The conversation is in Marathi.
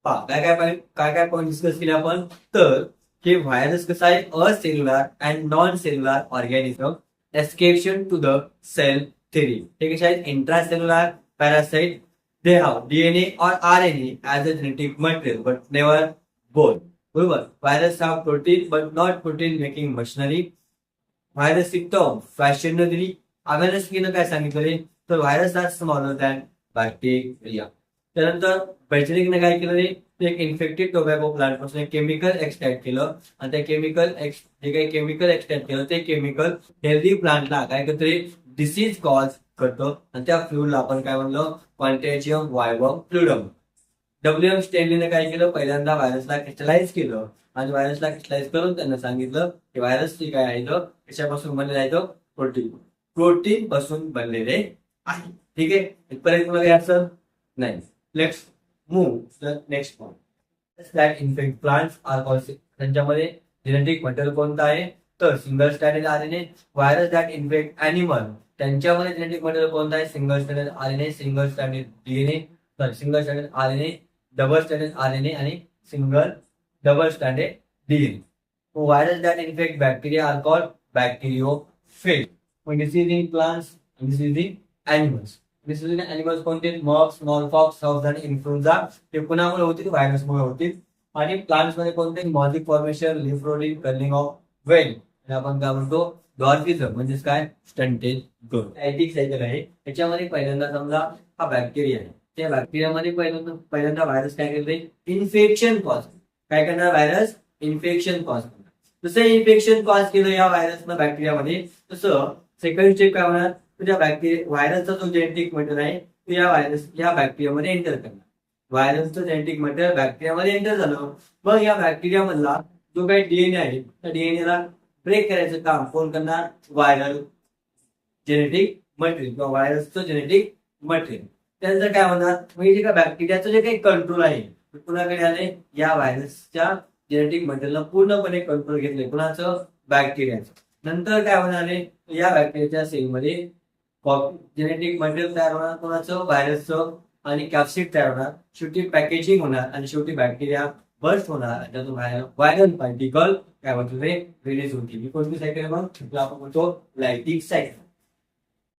पहा काय काय पॉईंट डिस्कस केले आपण. तर हे व्हायरस कसा आहे, a cellular and non cellular organism exception to the cell theory. हे कसे आहेत, intracellular parasite. They have DNA और RNA as a genetic material but never both. बरोबर. Virus have protein but not protein making machinery. Virus symptom फॅशनरी. अवेअरनेसनं काय सांगितलं, तर virus are smaller than bacteria. त्यानंतर वैज्ञानिकने काय केलं, एक इन्फेक्टेड टोबॅको प्लांट पासून एक केमिकल एक्सट्रॅक्ट केलं आणि त्या जे काही केमिकल एक्सट्रॅक्ट केलं ते केमिकल हेल्दी प्लांटला काय करते, डिसीज कॉज करतं आणि त्या फ्लूला आपण काय म्हणलं, कॉन्टॅजियम व्हायवम फ्लुडम. डब्ल्यू.एम. स्टॅनलीने काय केलं, पहिल्यांदा व्हायरसला क्रिस्टलाइज केलं आणि व्हायरसला क्रिस्टलाइज करून त्यांना सांगितलं की व्हायरस काय आहे, कशापासून बनलेलं आहे, प्रोटीन पासून बनलेले आहे. ठीक आहे. इथपर्यंत मला काय असेल नाही. Let's move the next point. That infect plants are called. त्यांच्यामध्ये जेनेटिक मटेरियल कोणतं आहे, तर single stranded RNA. Virus that infect animal, त्यांच्यामध्ये जेनेटिक मटेरियल कोणतं आहे, single stranded RNA, single stranded DNA, single stranded RNA, double stranded RNA आणि single double stranded DNA. Virus that infect bacteria are called bacteriophage. Disease in plants, disease in animals. Disease in animals कोणते, मॉक्स, स्मॉलपॉक्स, साऊथ आणि इन्फ्लुएन्झा. हे कुणामुळे होतील, व्हायरसमुळे होतील. आणि प्लांट्स मध्ये कोणते, mosaic formation, leaf rolling, curling of well. आणि आपण काय म्हणतो, डॉर्फिझम म्हणजेच काय, स्टंटेड ग्रोथ. सायटिक सायकल आहे. त्याच्यामध्ये पहिल्यांदा समजा हा बॅक्टेरिया आहे, त्या बॅक्टेरियामध्ये पहिल्यांदा व्हायरस काय करते, इन्फेक्शन कॉज. काय करणार, व्हायरस इन्फेक्शन कॉज करणार. जसं इन्फेक्शन कॉज केलं या व्हायरसनं बॅक्टेरियामध्ये, तसं सेकंड स्टेप काय होणार, त्या व्हायरसचा जो जेनेटिक मटेरियल आहे तो या बॅक्टेरियामध्ये एंटर करणार. व्हायरसचं जेनेटिक मटेरियल बॅक्टेरियामध्ये एंटर झालं, मग या बॅक्टेरिया मधला जो काही डीएनए आहे त्या डीएनएला ब्रेक करायचं काम कोण करणार, व्हायरल जेनेटिक मटेरियल किंवा व्हायरसचं जेनेटिक मटेरियल. त्यानंतर काय होणार, म्हणजे जे काय बॅक्टेरियाचं जे काही कंट्रोल आहे कुणाकडे आले, या व्हायरसच्या जेनेटिक मटेरियलला पूर्णपणे कंट्रोल घेतले, कुणाचं, बॅक्टेरियाचं. नंतर काय होणार आहे, या बॅक्टेरियाच्या सेलमध्ये जेनेटिक मटेरियल तयार होणार, कोणाचं, व्हायरसचं, आणि कॅप्सिड तयार होणार. शेवटी पॅकेजिंग होणार आणि शेवटी बॅक्टेरिया बर्स्ट होणार. त्यातून व्हायरल पार्टिकल काय म्हणतो, रिलीज होतील. ही कोणती सायकल, मग आपण म्हणतो लायटिक सायकल.